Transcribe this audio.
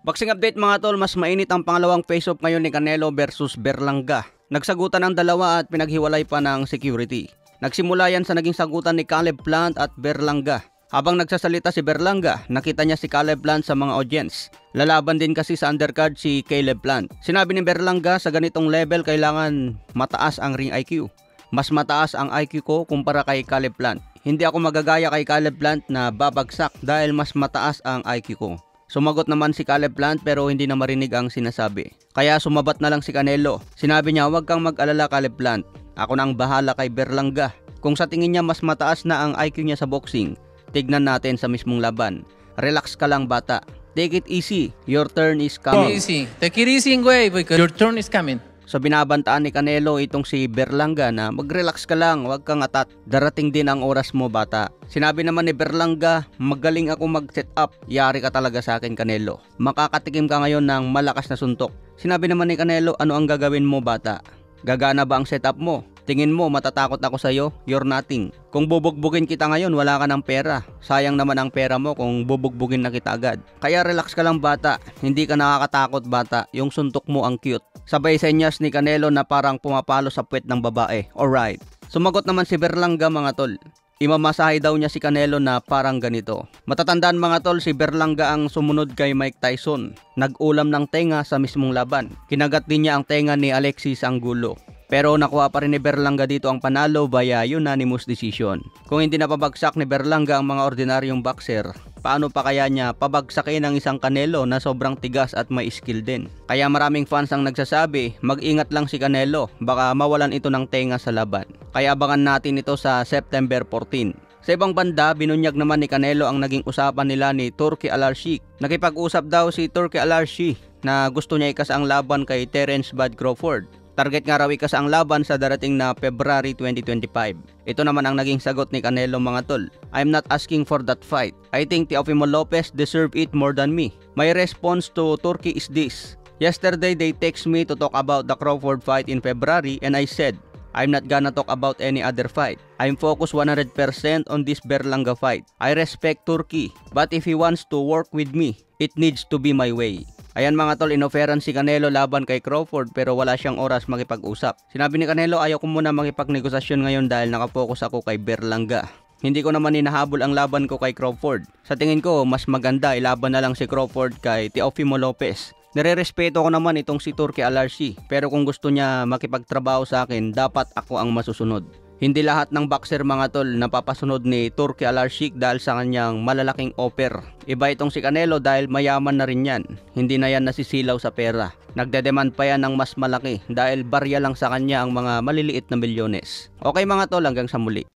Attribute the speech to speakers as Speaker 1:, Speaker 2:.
Speaker 1: Boxing update mga tol, mas mainit ang pangalawang face-off ngayon ni Canelo versus Berlanga. Nagsagutan ang dalawa at pinaghiwalay pa ng security. Nagsimula yan sa naging sagutan ni Caleb Plant at Berlanga. Habang nagsasalita si Berlanga, nakita niya si Caleb Plant sa mga audience. Lalaban din kasi sa undercard si Caleb Plant. Sinabi ni Berlanga, sa ganitong level kailangan mataas ang ring IQ. Mas mataas ang IQ ko kumpara kay Caleb Plant. Hindi ako magagaya kay Caleb Plant na babagsak dahil mas mataas ang IQ ko. Sumagot naman si Caleb Plant pero hindi na marinig ang sinasabi. Kaya sumabat na lang si Canelo. Sinabi niya, huwag kang mag-alala Caleb Plant. Ako nang bahala kay Berlanga. Kung sa tingin niya mas mataas na ang IQ niya sa boxing, tignan natin sa mismong laban. Relax ka lang bata. Take it easy. Your turn is coming.
Speaker 2: Take it easy and way because your turn is coming.
Speaker 1: So binabantaan ni Canelo itong si Berlanga na mag-relax ka lang, huwag kang atat. Darating din ang oras mo bata. Sinabi naman ni Berlanga, magaling ako mag-set up. Yari ka talaga sa akin Canelo. Makakatikim ka ngayon ng malakas na suntok. Sinabi naman ni Canelo, ano ang gagawin mo bata? Gagana ba ang setup mo? Tingin mo matatakot ako sa'yo? You're nothing. Kung bubugbugin kita ngayon, wala ka ng pera. Sayang naman ang pera mo kung bubugbugin na kita agad. Kaya relax ka lang bata. Hindi ka nakakatakot bata. Yung suntok mo ang cute. Sabay senyas ni Canelo na parang pumapalo sa puwet ng babae. Alright. Sumagot naman si Berlanga mga tol. Imamasahe daw niya si Canelo na parang ganito. Matatandaan mga tol, si Berlanga ang sumunod kay Mike Tyson. Nag-ulam ng tenga sa mismong laban. Kinagat din niya ang tenga ni Alexis Angulo. Pero nakuha pa rin ni Berlanga dito ang panalo via unanimous decision. Kung hindi napabagsak ni Berlanga ang mga ordinaryong boxer, paano pa kaya niya pabagsakin ang isang Canelo na sobrang tigas at may skill din? Kaya maraming fans ang nagsasabi, mag-ingat lang si Canelo, baka mawalan ito ng tenga sa laban. Kaya abangan natin ito sa September 14. Sa ibang banda, binunyag naman ni Canelo ang naging usapan nila ni Turki Al-Arshi. Nakipag-usap daw si Turki Al-Arshi na gusto niya ikasa ang laban kay Terence Bud Crawford. Target nga raw ikas ang laban sa darating na February 2025. Ito naman ang naging sagot ni Canelo mga tol. I'm not asking for that fight. I think Teofimo Lopez deserve it more than me. My response to Turkey is this. Yesterday they text me to talk about the Crawford fight in February and I said, I'm not gonna talk about any other fight. I'm focused 100% on this Berlanga fight. I respect Turkey, but if he wants to work with me, it needs to be my way. Ayan mga tol, inoferan si Canelo laban kay Crawford pero wala siyang oras makipag-usap. Sinabi ni Canelo, ayaw ko muna makipag-negosasyon ngayon dahil nakapokus ako kay Berlanga. Hindi ko naman hinahabol ang laban ko kay Crawford. Sa tingin ko, mas maganda ilaban na lang si Crawford kay Teofimo Lopez. Nire-respeto ko naman itong si Turki Al-Arshi pero kung gusto niya makipagtrabaho sa akin, dapat ako ang masusunod. Hindi lahat ng boxer mga tol napapasunod ni Turki Al-Arshi dahil sa kanyang malalaking offer. Iba itong si Canelo dahil mayaman na rin yan. Hindi na yan nasisilaw sa pera. Nagdedemand pa yan ng mas malaki dahil barya lang sa kanya ang mga maliliit na milyones. Okay mga tol, hanggang sa muli.